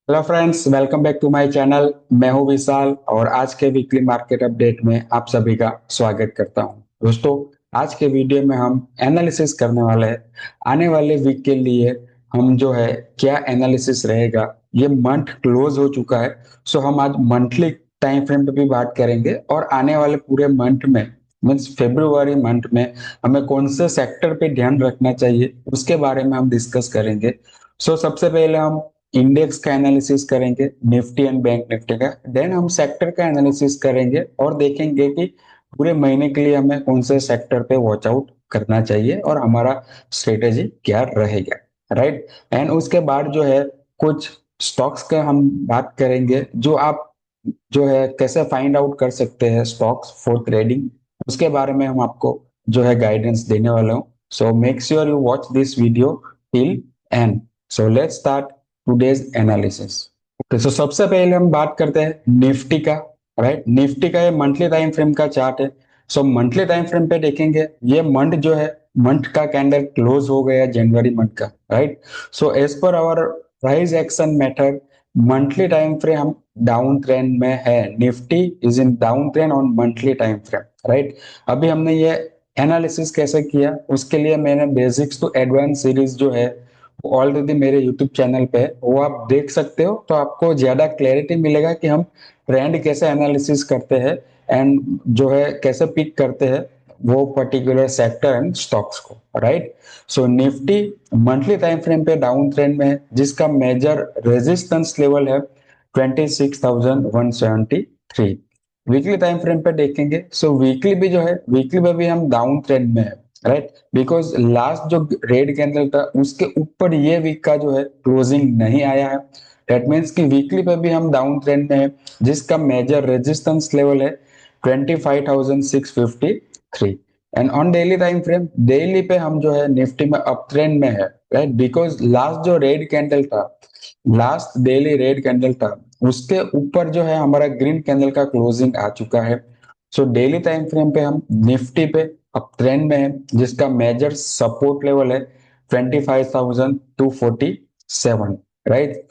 Hello friends, welcome back to my channel. मैं हूं विशाल और आज के वीकली मार्केट अपडेट में आप सभी का स्वागत करता हूं। दोस्तों, आज के वीडियो में हम एनालिसिस करने वाले हैं आने वाले वीक के लिए। हम जो है क्या एनालिसिस रहेगा, ये मंथ क्लोज हो चुका है। सो हम आज मंथली टाइम फ्रेम पे भी बात करेंगे और आने वाले पूरे मंथ में मीन्स फेब्रुवरी मंथ में हमें कौन से सेक्टर पे ध्यान रखना चाहिए उसके बारे में हम डिस्कस करेंगे। सबसे पहले हम इंडेक्स का एनालिसिस करेंगे, निफ्टी एंड बैंक निफ्टी का। देन हम सेक्टर का एनालिसिस करेंगे और देखेंगे कि पूरे महीने के लिए हमें कौन से सेक्टर पे वॉच आउट करना चाहिए और हमारा स्ट्रेटेजी क्या रहेगा। राइट। एंड उसके बाद जो है कुछ स्टॉक्स का हम बात करेंगे, जो आप जो है कैसे फाइंड आउट कर सकते हैं स्टॉक्स फॉर ट्रेडिंग। उसके बारे में हम आपको जो है गाइडेंस देने वाला हूँ। So make sure you watch this video till end. So let's start today's analysis. Okay, so सबसे पहले हम बात करते हैं निफ्टी का। राइट, निफ्टी का ये मंथली टाइम फ्रेम का चार्ट है। मंथली टाइम फ्रेम पे देखेंगे, ये मंथ जो है मंथ का कैंडल क्लोज हो गया जनवरी मंथ का। Right. As per our price action method, monthly time frame हम डाउन ट्रेंड में है। Nifty is in down trend on monthly time frame. Right. अभी हमने ये एनालिसिस कैसे किया उसके लिए मैंने बेसिक्स टू एडवांस सीरीज जो है ऑलरेडी मेरे यूट्यूब चैनल पे है, वो आप देख सकते हो। तो आपको ज्यादा क्लैरिटी मिलेगा कि हम ट्रेंड कैसे एनालिसिस करते हैं एंड जो है कैसे पिक करते हैं वो पर्टिकुलर सेक्टर एंड स्टॉक्स को। Right. Nifty monthly time frame पे डाउन ट्रेंड में है, जिसका मेजर रेजिस्टेंस लेवल है 26,173। वीकली टाइम फ्रेम पे देखेंगे, वीकली भी जो है वीकली में भी हम डाउन ट्रेंड में है। राइट, बिकॉज लास्ट जो रेड कैंडल था उसके ऊपर ये वीक का जो है क्लोजिंग नहीं आया है। दैट मीन्स कि वीकली पे भी हम डाउन ट्रेंड में है, जिसका मेजर रेजिस्टेंस लेवल है 25,653। And on daily time frame, daily पे हम जो है निफ्टी में अप ट्रेंड में है। राइट, बिकॉज लास्ट जो रेड कैंडल था, लास्ट डेली रेड कैंडल था, उसके ऊपर जो है हमारा ग्रीन कैंडल का क्लोजिंग आ चुका है। डेली टाइम फ्रेम पे हम निफ्टी पे अप ट्रेंड में है, जिसका मेजर सपोर्ट लेवल है 25,247। Right.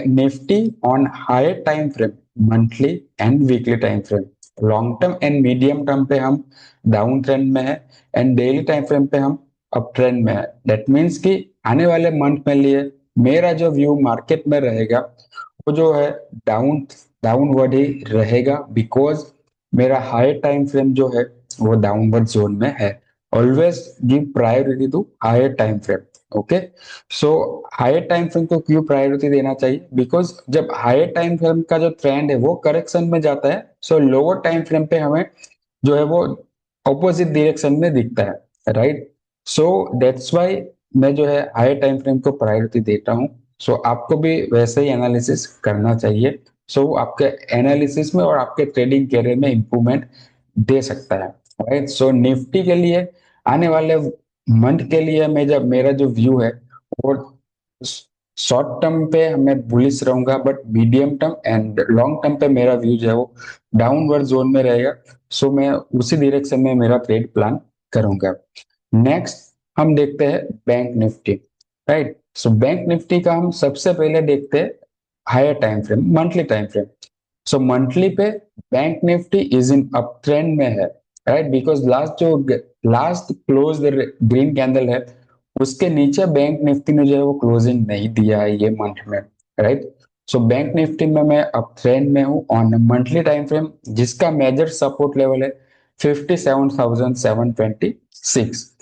Nifty on higher time frame, monthly and weekly time frame, long term and medium term पे हम डाउन ट्रेंड में है एंड डेली टाइम फ्रेम पे हम अप ट्रेंड में है। दैट मीन्स कि आने वाले मंथ में लिए मेरा जो व्यू मार्केट में रहेगा वो जो है डाउनवर्ड ही रहेगा, बिकॉज मेरा हायर टाइम फ्रेम जो है वो डाउनवर्ड जोन में है। Always give priority to higher time frame. Okay. Higher time frame को क्यों प्रायोरिटी देना चाहिए? बिकॉज जब हायर टाइम फ्रेम का जो ट्रेंड है वो करेक्शन में जाता है, लोअर टाइम फ्रेम पे हमें जो है वो ऑपोजिट डायरेक्शन में दिखता है। राइट। दैट्स वाई मैं जो है हायर टाइम फ्रेम को प्रायोरिटी देता हूँ। आपको भी वैसे ही एनालिसिस करना चाहिए। आपके एनालिसिस में और आपके ट्रेडिंग करियर में इंप्रूवमेंट दे सकता है। राइट। निफ्टी के लिए आने वाले मंथ के लिए मैं जब मेरा जो व्यू है वो शॉर्ट टर्म पे मैं बुलिश रहूंगा, but medium term and long term पे मेरा व्यू जो है वो डाउनवर्ड जोन में रहेगा। मैं उसी डायरेक्शन में मेरा ट्रेड प्लान करूंगा। नेक्स्ट हम देखते हैं bank Nifty. Right. Bank Nifty का हम सबसे पहले देखते हैं higher time frame, monthly time frame. Monthly पे bank Nifty is in up trend में है। Right, because last close green candle है, उसके नीचे बैंक निफ्टी ने जो है वो क्लोजिंग नहीं दिया है ये मंथ में। राइट। बैंक निफ्टी में मैं अप ट्रेंड में हूँ ऑन मंथली टाइम फ्रेम, जिसका मेजर सपोर्ट लेवल है 57,726।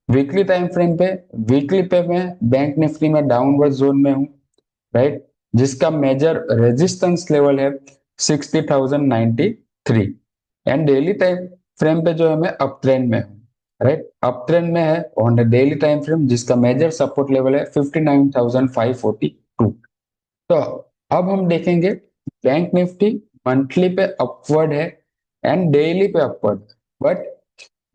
वीकली टाइम फ्रेम पे, वीकली पे मैं बैंक निफ्टी में डाउनवर्ड जोन में हूँ। राइट, जिसका मेजर रेजिस्टेंस लेवल है 60,093। एंड डेली टाइम फ्रेम पे जो है मैं अप ट्रेंड में हूँ। राइट, अप ट्रेंड में है ऑन डेली टाइम फ्रेम, जिसका मेजर सपोर्ट लेवल है 59,542। तो अब हम देखेंगे बैंक निफ्टी मंथली पे अपवर्ड है एंड डेली पे upward, but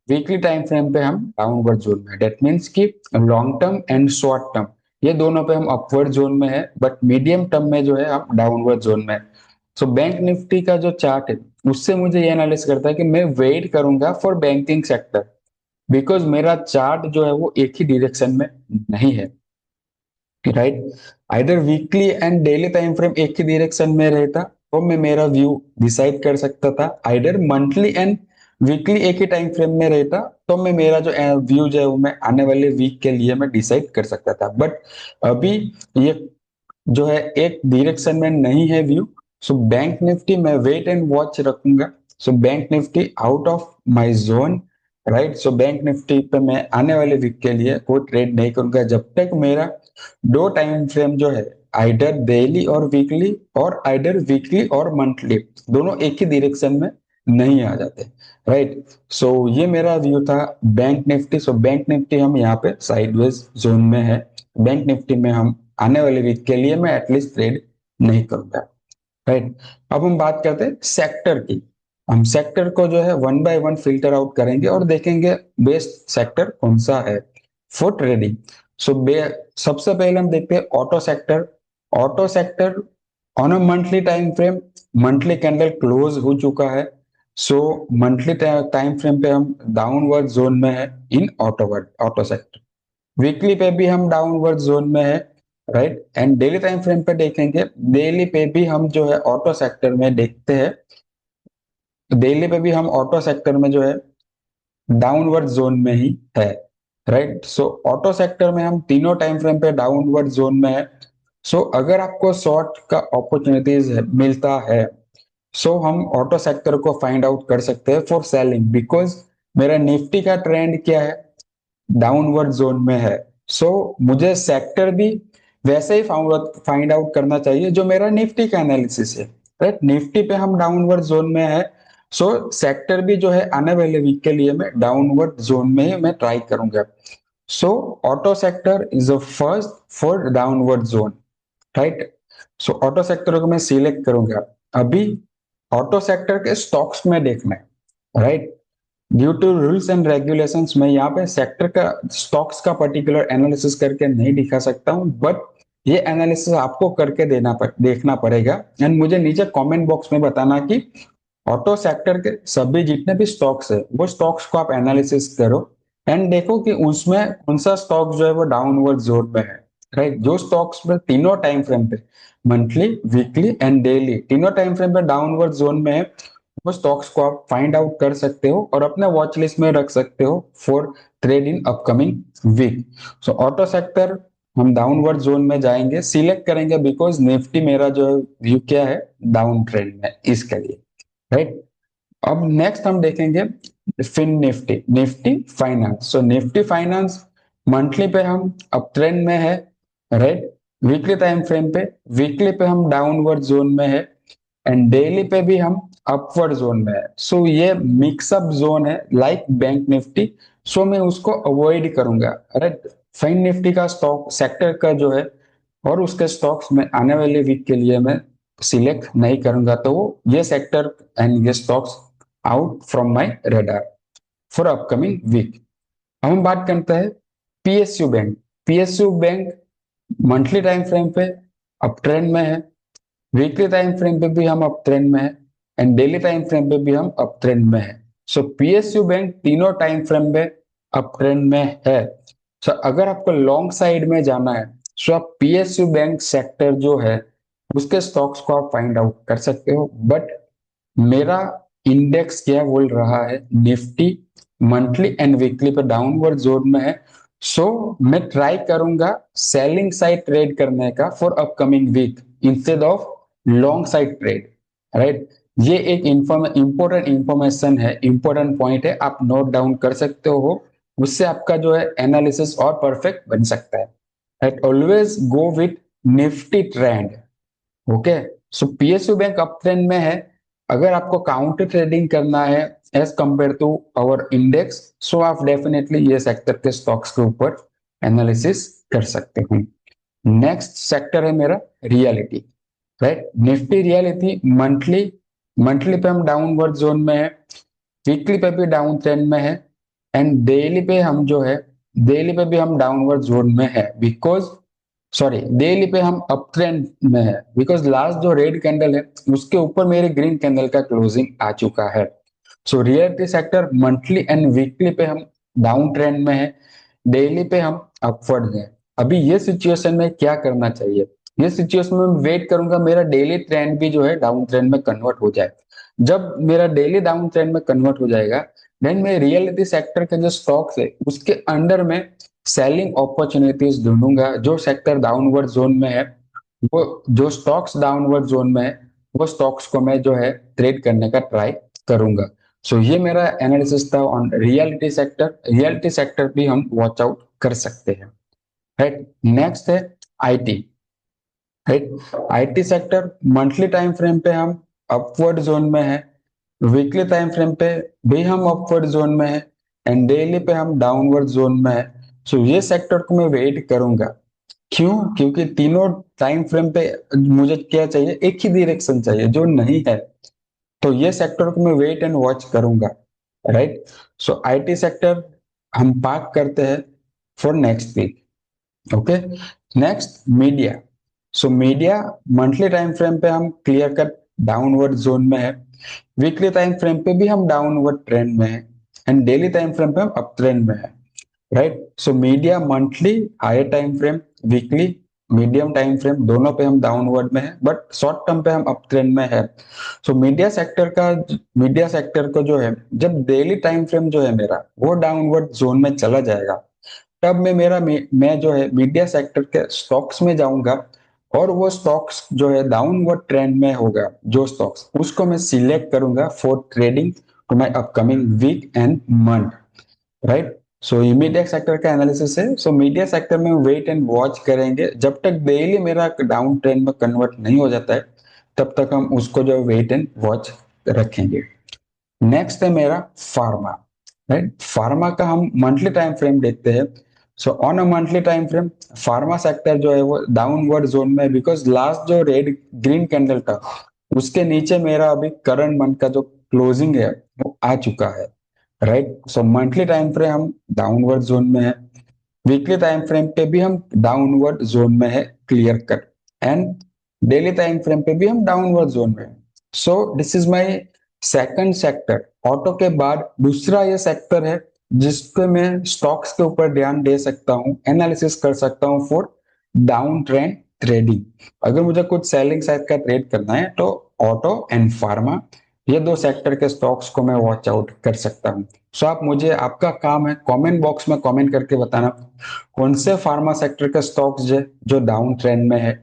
weekly time frame पे हम डाउनवर्ड जोन में है। दैट मीन्स कि long term and short term ये दोनों पे हम अपवर्ड जोन में है, बट मीडियम टर्म में जो है हम डाउनवर्ड जोन में है। बैंक निफ्टी का जो चार्ट है उससे मुझे ये एनालिस करता है कि मैं वेट करूंगा फॉर बैंकिंग सेक्टर, बिकॉज मेरा चार्ट जो है वो एक ही डायरेक्शन में नहीं है। Right. Either weekly and daily time frame एक ही डायरेक्शन में रहता तो मैं मेरा व्यू डिसाइड कर सकता था, आइदर मंथली एंड वीकली एक ही टाइम फ्रेम में रहता तो मैं मेरा जो व्यू जो है वो मैं आने वाले वीक के लिए मैं डिसाइड कर सकता था। बट अभी ये जो है एक डायरेक्शन में नहीं है व्यू। सो बैंक निफ्टी मैं वेट एंड वॉच रखूंगा। So bank Nifty out of my zone, right. So bank Nifty पे मैं आने वाले वीक के लिए कोई ट्रेड नहीं करूंगा जब तक मेरा दो टाइम फ्रेम जो है आइडर डेली और वीकली और आइडर वीकली और मंथली दोनों एक ही डायरेक्शन में नहीं आ जाते, राइट। सो ये मेरा व्यू था bank Nifty. So bank Nifty हम यहाँ पे साइडवेज जोन में है। बैंक निफ्टी में हम आने वाले वीक के लिए मैं एटलीस्ट ट्रेड नहीं करूंगा, राइट। अब हम बात करते हैं सेक्टर की। हम सेक्टर को जो है one by one filter out करेंगे और देखेंगे बेस्ट सेक्टर कौन सा है फॉर ट्रेडिंग। सो सबसे पहले हम देखते हैं auto sector. Auto sector on a monthly time frame, monthly candle close हो चुका है। सो मंथली टाइम फ्रेम पे हम डाउनवर्ड जोन में है इन ऑटो सेक्टर। वीकली पे भी हम डाउनवर्ड जोन में है, right. And daily time frame पे देखेंगे, डेली पे भी हम जो है ऑटो सेक्टर में देखते हैं, डेली पे भी हम ऑटो सेक्टर में जो है डाउनवर्ड जोन में ही है, राइट। सो ऑटो सेक्टर में हम तीनों टाइम फ्रेम पे डाउनवर्ड जोन में है। सो अगर आपको शॉर्ट का अपॉर्चुनिटीज मिलता है सो हम ऑटो सेक्टर को फाइंड आउट कर सकते हैं फॉर सेलिंग, बिकॉज मेरा निफ्टी का ट्रेंड क्या है, डाउनवर्ड जोन में है। सो मुझे सेक्टर भी वैसे ही फाइंड आउट करना चाहिए जो मेरा निफ्टी का एनालिसिस है, राइट। निफ्टी पे हम डाउनवर्ड जोन में है। सो सेक्टर भी जो है आने वाले वीक के लिए मैं डाउनवर्ड जोन में ही मैं ट्राई करूंगा। So auto sector is the first for downward zone, right. So auto sector को मैं सिलेक्ट करूंगा। अभी ऑटो सेक्टर के स्टॉक्स में देखना है, right. Due to rules and regulations मैं यहाँ पे सेक्टर का स्टॉक्स का पर्टिकुलर एनालिसिस करके नहीं दिखा सकता हूँ, बट ये एनालिसिस आपको करके देखना पड़ेगा। एंड मुझे नीचे कमेंट बॉक्स में बताना कि ऑटो सेक्टर के सभी जितने भी स्टॉक्स है वो स्टॉक्स को आप एनालिसिस करो एंड देखो कि उसमें कौन सा स्टॉक जो है वो डाउनवर्ड जोन में है, राइट। जो स्टॉक्स में तीनों टाइम फ्रेम पे मंथली वीकली एंड डेली तीनों टाइम फ्रेम पे डाउनवर्ड जोन में है वो स्टॉक्स को आप फाइंड आउट कर सकते हो और अपने वॉच लिस्ट में रख सकते हो for trade in upcoming week. So auto sector हम डाउनवर्ड जोन में जाएंगे, सिलेक्ट करेंगे बिकॉज निफ्टी मेरा जो व्यू क्या है डाउन ट्रेंड में इसके लिए, राइट। अब नेक्स्ट हम देखेंगे फिन निफ्टी, निफ्टी फाइनेंस। सो निफ्टी फाइनेंस मंथली पे हम अप ट्रेंड में है, राइट। वीकली टाइम फ्रेम पे, वीकली पे हम डाउनवर्ड जोन में है एंड डेली पे भी हम अपवर्ड जोन में है। सो ये मिक्सअप जोन है लाइक बैंक निफ्टी। सो मैं उसको अवॉइड करूंगा, राइट। फाइन निफ्टी का स्टॉक सेक्टर का जो है और उसके स्टॉक्स में आने वाले वीक के लिए मैं सिलेक्ट नहीं करूंगा, तो ये सेक्टर एंड ये stocks out from my radar for upcoming week. अब हम बात करते हैं PSU bank. PSU bank monthly time frame पे अप ट्रेंड में है, वीकली टाइम फ्रेम पे भी हम अप ट्रेंड में है एंड डेली टाइम फ्रेम पे भी हम अप ट्रेंड में है। सो पीएसयू बैंक तीनों टाइम फ्रेम पे अप ट्रेंड में है। सो अगर आपको लॉन्ग साइड में जाना है सो आप पीएसयू बैंक सेक्टर जो है उसके स्टॉक्स को आप फाइंड आउट कर सकते हो। बट मेरा इंडेक्स क्या बोल रहा है, निफ्टी मंथली एंड वीकली पे डाउनवर्ड जोन में है। सो मैं ट्राई करूंगा सेलिंग साइड ट्रेड करने का for upcoming week instead of long side trade, right. ये एक इंपॉर्टेंट इंफॉर्मेशन है, इंपॉर्टेंट पॉइंट है, आप नोट डाउन कर सकते हो। उससे आपका जो है एनालिसिस और परफेक्ट बन सकता है, right. Always go with Nifty trend, okay. So PSU bank up trend में है। अगर आपको काउंटर ट्रेडिंग करना है as compare to our index so आप डेफिनेटली ये सेक्टर के स्टॉक्स के ऊपर एनालिसिस कर सकते हैं। नेक्स्ट सेक्टर है मेरा reality, right. Nifty reality monthly, monthly पे हम डाउनवर्ड जोन में है, वीकली पे भी डाउन ट्रेंड में है एंड डेली पे हम जो है डेली पे भी हम डाउनवर्ड जोन में है बिकॉज सॉरी डेली पे हम अप ट्रेंड में है बिकॉज लास्ट जो रेड कैंडल है उसके ऊपर मेरे ग्रीन कैंडल का क्लोजिंग आ चुका है। So reality sector monthly and weekly पे हम डाउन ट्रेंड में है, डेली पे हम अपवर्ड है। अभी ये सिचुएशन में क्या करना चाहिए, ये सिचुएशन में मैं वेट करूंगा मेरा डेली ट्रेंड भी जो है डाउन ट्रेंड में कन्वर्ट हो जाए। जब मेरा डेली डाउन ट्रेंड में कन्वर्ट हो जाएगा, देन मैं रियलिटी सेक्टर के जो स्टॉक्स है उसके अंडर में सेलिंग अपॉर्चुनिटीज ढूंढूंगा। जो सेक्टर डाउनवर्ड जोन में है, वो जो स्टॉक्स डाउनवर्ड जोन में है, वो स्टॉक्स को मैं जो है ट्रेड करने का ट्राई करूंगा। सो ये मेरा एनालिसिस था on reality sector. Reality sector भी हम वॉच आउट कर सकते हैं। राइट, नेक्स्ट है IT. Right, IT sector monthly time frame पे हम अपवर्ड जोन में है, वीकली टाइम फ्रेम पे भी हम अपवर्ड जोन में है, एंड डेली पे हम डाउनवर्ड जोन में है। सो ये सेक्टर को मैं वेट करूंगा। क्यों? क्योंकि तीनों टाइम फ्रेम पे मुझे क्या चाहिए, एक ही डायरेक्शन चाहिए जो नहीं है। तो ये सेक्टर को मैं वेट एंड वॉच करूंगा। राइट, सो आईटी सेक्टर हम पार्क करते हैं for next week. Okay, next media. So media monthly time frame पे हम क्लियर कट डाउनवर्ड जोन में है, वीकली टाइम फ्रेम पे भी हम डाउनवर्ड ट्रेंड में है, एंड डेली टाइम फ्रेम पे हम अप ट्रेंड में है। Right, so media monthly higher time frame, weekly medium time frame दोनों पे हम डाउनवर्ड में है, बट शॉर्ट टर्म पे हम अप ट्रेंड में है। सो मीडिया सेक्टर को जो है, जब डेली टाइम फ्रेम जो है मेरा वो डाउनवर्ड जोन में चला जाएगा, तब मैं जो है मीडिया सेक्टर के स्टॉक्स में जाऊंगा, और वो स्टॉक्स जो है डाउनवर्ड ट्रेंड में होगा, जो स्टॉक्स उसको मैं सिलेक्ट करूंगा for trading to my upcoming week and month. Right, so ये मीडिया सेक्टर का एनालिसिस है। सो मीडिया सेक्टर में वेट एंड वॉच करेंगे, जब तक डेली मेरा डाउन ट्रेंड में कन्वर्ट नहीं हो जाता है तब तक हम उसको जो वेट एंड वॉच रखेंगे। नेक्स्ट है मेरा फार्मा। राइट, फार्मा का हम मंथली टाइम फ्रेम देखते हैं। So on a monthly time frame pharma sector जो है वो डाउनवर्ड जोन में, बिकॉज लास्ट जो रेड ग्रीन कैंडल था उसके नीचे मेरा अभी करंट मंथ का जो क्लोजिंग है वो आ चुका है। राइट, सो मंथली टाइम फ्रेम हम डाउनवर्ड जोन में है, वीकली टाइम फ्रेम पे भी हम डाउनवर्ड जोन में है clear cut, and daily time frame पे भी हम डाउनवर्ड जोन में है। So this is my second sector. Auto के बाद दूसरा ये सेक्टर है जिसपे मैं स्टॉक्स के ऊपर ध्यान दे सकता हूँ, एनालिसिस कर सकता हूँ फॉर डाउन ट्रेंड ट्रेडिंग। अगर मुझे कुछ सेलिंग साइड का ट्रेड करना है तो ऑटो एंड फार्मा, ये दो सेक्टर के स्टॉक्स को मैं वॉच आउट कर सकता हूँ। सो आप मुझे, आपका काम है कमेंट बॉक्स में कमेंट करके बताना कौन से फार्मा सेक्टर के स्टॉक्स जो डाउन ट्रेंड में है।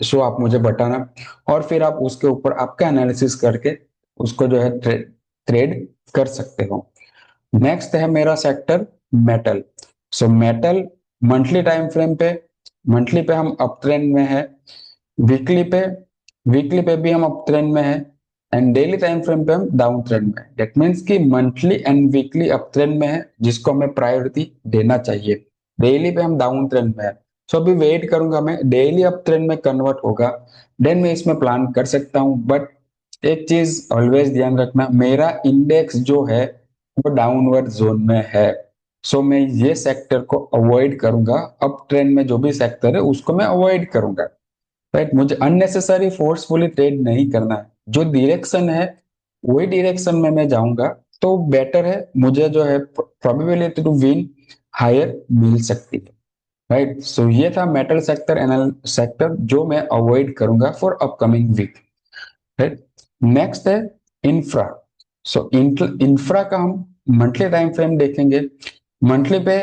सो आप मुझे बताना, और फिर आप उसके ऊपर आपका एनालिसिस करके उसको जो है ट्रेड कर सकते हो। नेक्स्ट है मेरा sector metal. So metal monthly time frame पे, मंथली पे हम अप ट्रेंड में है, वीकली पे वीकली पे भी हम अप ट्रेंड में है, एंड डेली टाइम फ्रेम पे हम डाउन ट्रेंड में है। दैट मीन्स कि monthly and weekly up trend में है जिसको हमें प्रायोरिटी देना चाहिए, डेली पे हम डाउन ट्रेंड में है। सो अभी वेट करूंगा मैं डेली अप ट्रेंड में कन्वर्ट होगा, देन मैं इसमें प्लान कर सकता हूँ। बट एक चीज ऑलवेज ध्यान रखना, मेरा इंडेक्स जो है वो डाउनवर्ड जोन में है। सो मैं ये सेक्टर को अवॉइड करूंगा, अप ट्रेंड में जो भी सेक्टर है उसको मैं अवॉइड करूंगा। राइट, मुझे अननेसेसरी फोर्सफुली ट्रेड नहीं करना है, जो डायरेक्शन है वही डायरेक्शन में मैं जाऊंगा तो बेटर है, मुझे जो है प्रोबेबिलिटी टू विन हायर मिल सकती है। राइट, सो ये था मेटल सेक्टर एनल सेक्टर जो मैं अवॉइड करूंगा for upcoming week. Right, next है इंफ्रा। सो इंफ्रा का हम मंथली टाइम फ्रेम देखेंगे। मंथली पे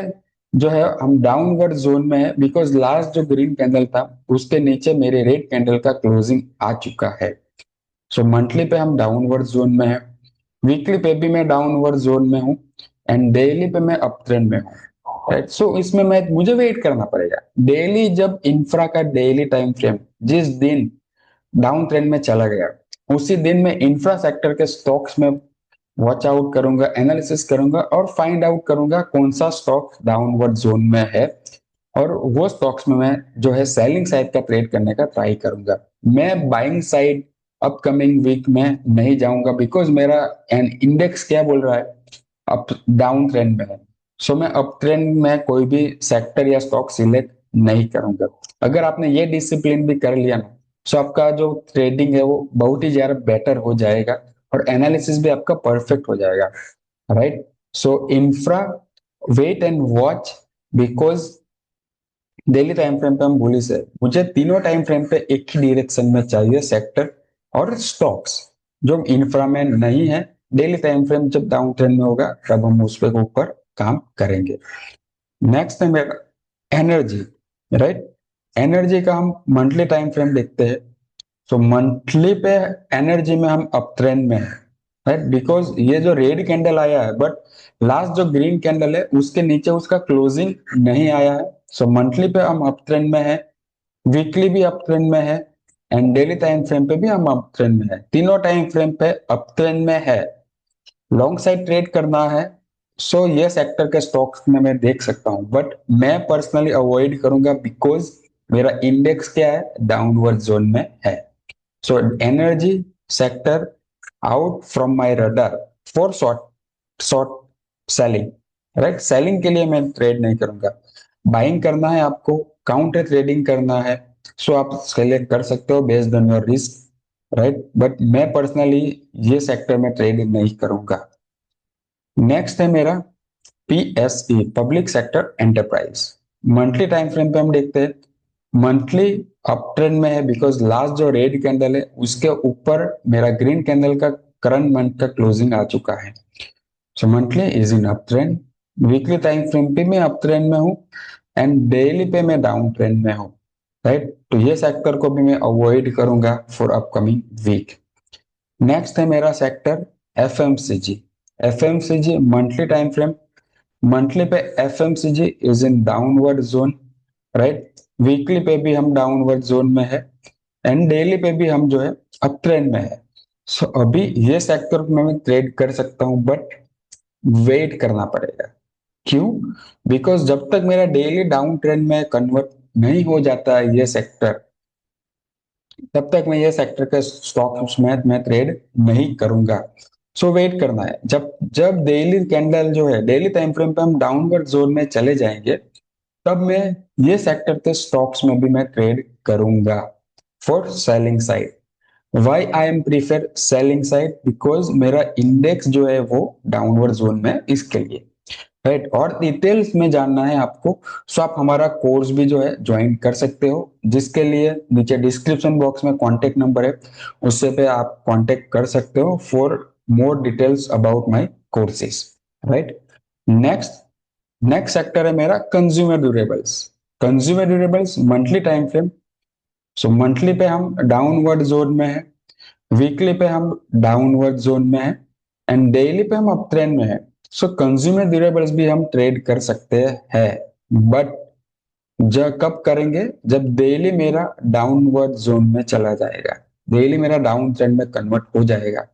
जो है हम डाउनवर्ड जोन में है, बिकॉज लास्ट जो ग्रीन कैंडल था उसके नीचे मेरे रेड कैंडल का क्लोजिंग आ चुका है। सो मंथली पे हम डाउनवर्ड जोन में है, वीकली पे भी मैं डाउनवर्ड जोन में हूँ, एंड डेली पे मैं अप ट्रेंड में हूँ। राइट, सो इसमें मैं मुझे वेट करना पड़ेगा डेली, जब इंफ्रा का डेली टाइम फ्रेम जिस दिन डाउन ट्रेंड में चला गया उसी दिन मैं इंफ्रा सेक्टर के स्टॉक्स में वॉच आउट करूंगा, एनालिसिस करूंगा और फाइंड आउट करूंगा कौन सा स्टॉक डाउनवर्ड जोन में है, और वो स्टॉक्स में मैं जो है सेलिंग साइड का ट्रेड करने का ट्राई करूंगा। मैं बाइंग साइड अपकमिंग वीक में नहीं जाऊंगा, बिकॉज मेरा इंडेक्स क्या बोल रहा है, अप डाउन ट्रेंड में है। सो मैं अप ट्रेंड में कोई भी सेक्टर या स्टॉक सिलेक्ट नहीं करूंगा। अगर आपने ये डिसिप्लिन भी कर लिया ना, सो आपका जो ट्रेडिंग है वो बहुत ही ज्यादा बेटर हो जाएगा, और एनालिसिस भी आपका परफेक्ट हो जाएगा। Right, so infra wait and watch, because daily time frame पे हम भूल ही से, मुझे तीनों टाइम फ्रेम पे एक ही डायरेक्शन में चाहिए सेक्टर और स्टॉक्स। जो इंफ्रा में नहीं है, डेली टाइम फ्रेम जब डाउन ट्रेंड में होगा तब हम उस पे ऊपर काम करेंगे। नेक्स्ट है मेरा एनर्जी, राइट। एनर्जी का हम मंथली टाइम फ्रेम देखते हैं। सो मंथली पे एनर्जी में हम अप ट्रेंड में है, राइट। बिकॉज ये जो रेड कैंडल आया है, बट लास्ट जो ग्रीन कैंडल है उसके नीचे उसका क्लोजिंग नहीं आया है। सो मंथली पे हम अप ट्रेंड में है, वीकली भी अप ट्रेंड में है, एंड डेली टाइम फ्रेम पे भी हम अप ट्रेंड में है। तीनों टाइम फ्रेम पे अप ट्रेंड में है, लॉन्ग साइड ट्रेड करना है। सो ये सेक्टर के स्टॉक्स में मैं देख सकता हूं, बट मैं पर्सनली अवॉइड करूंगा बिकॉज मेरा इंडेक्स क्या है, डाउनवर्ड जोन में है। So energy sector out from my radar for short short selling, right. Selling के लिए मैं ट्रेड नहीं करूंगा। बाइंग करना है आपको, काउंटर ट्रेडिंग करना है, सो आप सेलेक्ट कर सकते हो based on your risk, right. But मैं पर्सनली ये सेक्टर में ट्रेड नहीं करूंगा। नेक्स्ट है मेरा PSE, public sector enterprise. Monthly time frame पे हम देखते हैं, मंथली अप ट्रेंड में है बिकॉज लास्ट जो रेड कैंडल है उसके ऊपर मेरा ग्रीन कैंडल का करंट मंथ का क्लोजिंग आ चुका है। सो monthly is in up trend, weekly time frame पे मैं अप ट्रेंड में हूँ, एंड डेली पे मैं डाउन ट्रेंड में हूँ, राइट। तो ये सेक्टर को भी मैं अवॉइड करूंगा फॉर अपकमिंग वीक। नेक्स्ट है मेरा sector FMCG. FMCG monthly time frame, monthly पे FMCG is in downward zone, right. Weekly पे भी हम डाउनवर्ड जोन में है, एंड डेली पे भी हम जो है अप ट्रेंड में है। सो अभी ये सेक्टर में मैं ट्रेड कर सकता हूँ, बट वेट करना पड़ेगा। क्यों? बिकॉज जब तक मेरा डेली डाउन ट्रेंड में कन्वर्ट नहीं हो जाता है ये सेक्टर, तब तक मैं ये सेक्टर के स्टॉक्स में मैं ट्रेड नहीं करूंगा। सो वेट करना है, जब जब डेली कैंडल जो है डेली टाइम फ्रेम पे हम डाउनवर्ड जोन में चले जाएंगे, तब मैं ये सेक्टर के स्टॉक्स में भी मैं ट्रेड करूंगा for selling side. Why I am prefer selling side, because मेरा इंडेक्स जो है वो डाउनवर्ड जोन में इसके लिए, राइट। और डिटेल्स में जानना है आपको, सो आप हमारा कोर्स भी जो है ज्वाइन कर सकते हो, जिसके लिए नीचे डिस्क्रिप्शन बॉक्स में कॉन्टेक्ट नंबर है, उससे पे आप कॉन्टेक्ट कर सकते हो for more details about my courses, right. Next next sector है मेरा consumer durables. Consumer durables monthly time frame, सो मंथली पे हम डाउनवर्ड जोन में है, वीकली पे हम डाउनवर्ड जोन में है, एंड डेली पे हम अप ट्रेंड में है। सो कंज्यूमर ड्यूरेबल्स भी हम ट्रेड कर सकते हैं, बट जब कब करेंगे, जब डेली मेरा डाउनवर्ड जोन में चला जाएगा, डेली मेरा डाउन ट्रेंड में कन्वर्ट हो जाएगा,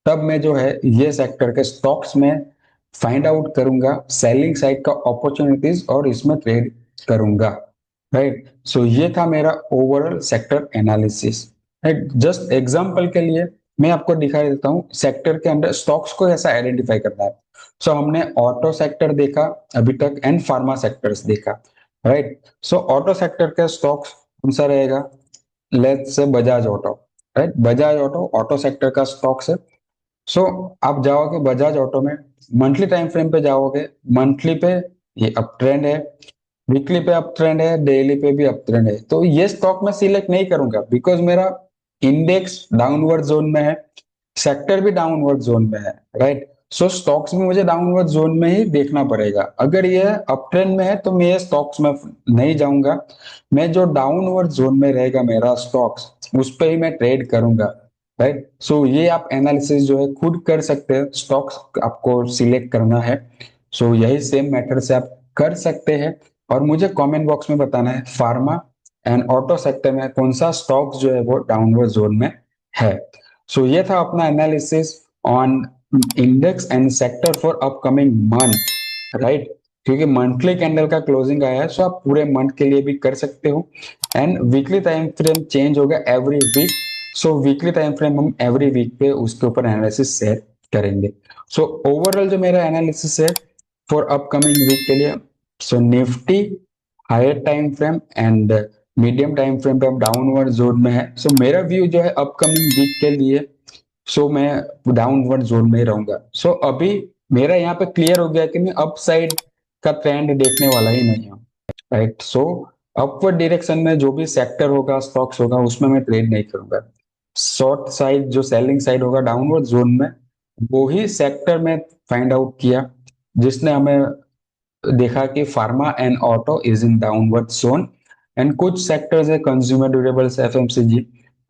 तब मैं जो है ये सेक्टर के स्टॉक्स में फाइंड आउट करूंगा सेलिंग साइड का अपॉर्चुनिटीज और इसमें ट्रेड करूंगा, राइट। सो ये था मेरा overall sector analysis, right. Just example के लिए मैं आपको दिखाई देता हूँ सेक्टर के अंदर स्टॉक्स को ऐसा आइडेंटिफाई करना है। सो हमने ऑटो सेक्टर देखा अभी तक एंड फार्मा सेक्टर्स देखा, राइट। सो ऑटो सेक्टर के स्टॉक्स कौन सा रहेगा, let's say Bajaj auto, right. Bajaj auto auto sector का स्टॉक्स है। सो आप जाओगे बजाज ऑटो में, मंथली टाइम फ्रेम पे जाओगे, मंथली पे ये अप ट्रेंड है, वीकली पे अप ट्रेंड है, डेली पे भी अप ट्रेंड है। तो ये स्टॉक मैं सिलेक्ट नहीं करूंगा बिकॉज मेरा इंडेक्स डाउनवर्ड जोन में है, सेक्टर भी डाउनवर्ड जोन में है, राइट। सो स्टॉक्स में मुझे डाउनवर्ड जोन में ही देखना पड़ेगा। अगर ये अप ट्रेंड में है तो मैं ये स्टॉक्स में नहीं जाऊंगा, मैं जो डाउनवर्ड जोन में रहेगा मेरा स्टॉक्स उस पर ही मैं ट्रेड करूंगा, राइट। सो ये आप एनालिसिस जो है खुद कर सकते हैं, स्टॉक्स आपको सिलेक्ट करना है। सो यही सेम मेथड से आप कर सकते हैं, और मुझे कमेंट बॉक्स में बताना है फार्मा एंड ऑटो सेक्टर में कौन सा स्टॉक जो है वो डाउनवर्ड जोन में है। सो ये था अपना analysis on index and sector for upcoming month, right. क्योंकि मंथली कैंडल का क्लोजिंग आया है, सो आप पूरे मंथ के लिए भी कर सकते हो, and weekly time frame change होगा every week. So weekly time frame हम एवरी वीक पे उसके ऊपर एनालिसिस शेयर करेंगे। सो ओवरऑल जो मेरा एनालिसिस है फॉर अपकमिंग वीक के लिए, so Nifty higher time frame and medium time frame पे अब डाउनवर्ड जोन में है। सो मेरा व्यू जो है अपकमिंग वीक के लिए, सो मैं डाउनवर्ड जोन में ही रहूंगा। सो अभी मेरा यहाँ पे क्लियर हो गया कि मैं अपसाइड का ट्रेंड देखने वाला ही नहीं हूँ, राइट। सो अपवर्ड डायरेक्शन में जो भी सेक्टर होगा, स्टॉक्स होगा, उसमें मैं ट्रेड नहीं करूंगा। शॉर्ट साइड जो सेलिंग साइड होगा डाउनवर्ड जोन में, वो ही सेक्टर में फाइंड आउट किया जिसने हमें देखा कि pharma and auto is in downward zone, and कुछ सेक्टर्स है कंज्यूमर ड्यूरेबल्स, एफएमसीजी,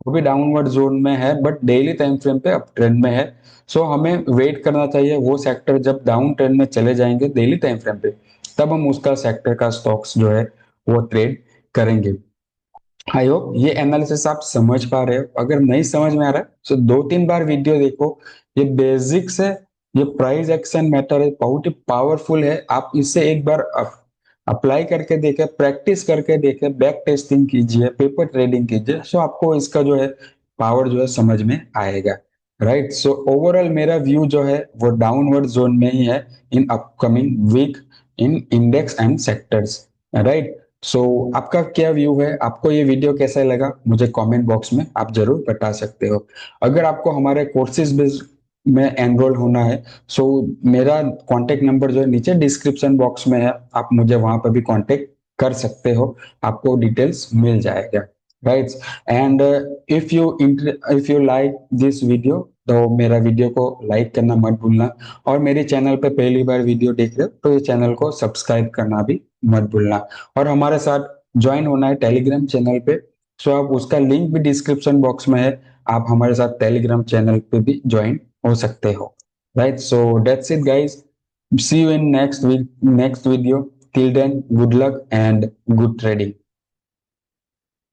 वो भी डाउनवर्ड जोन में है बट डेली टाइम फ्रेम पे अप ट्रेंड में है। सो हमें वेट करना चाहिए, वो सेक्टर जब डाउन ट्रेंड में चले जाएंगे डेली टाइम फ्रेम पे, तब हम उसका सेक्टर का स्टॉक्स जो है वो ट्रेड करेंगे। आई होप ये एनालिसिस आप समझ पा रहे हो। अगर नहीं समझ में आ रहा है तो 2-3 बार वीडियो देखो। ये बेसिक्स है, ये प्राइस एक्शन मैटर है, बहुत ही पावरफुल है। आप इसे एक बार अप्लाई करके देखे, प्रैक्टिस करके देखे, बैक टेस्टिंग कीजिए, पेपर ट्रेडिंग कीजिए, सो आपको इसका जो है पावर जो है समझ में आएगा। राइट, सो ओवरऑल मेरा व्यू जो है वो डाउनवर्ड जोन में ही है in upcoming week in index and sectors. Right, so आपका क्या व्यू है, आपको ये वीडियो कैसा लगा, मुझे कमेंट बॉक्स में आप जरूर बता सकते हो। अगर आपको हमारे कोर्सेज में एनरोल होना है, सो मेरा कांटेक्ट नंबर जो है नीचे डिस्क्रिप्शन बॉक्स में है, आप मुझे वहां पर भी कांटेक्ट कर सकते हो, आपको डिटेल्स मिल जाएगा। Right, and if you like this video, तो मेरा वीडियो को लाइक करना मत भूलना। और मेरे चैनल पे पहली बार वीडियो देख रहे हो तो ये चैनल को सब्सक्राइब करना भी मत भूलना। और हमारे साथ ज्वाइन होना है टेलीग्राम चैनल पे, सो आप उसका लिंक भी डिस्क्रिप्शन बॉक्स में है, आप हमारे साथ टेलीग्राम चैनल पे भी ज्वाइन हो सकते हो। Right, so that's it guys, see you in next week, next video. Till then, good luck and good trading.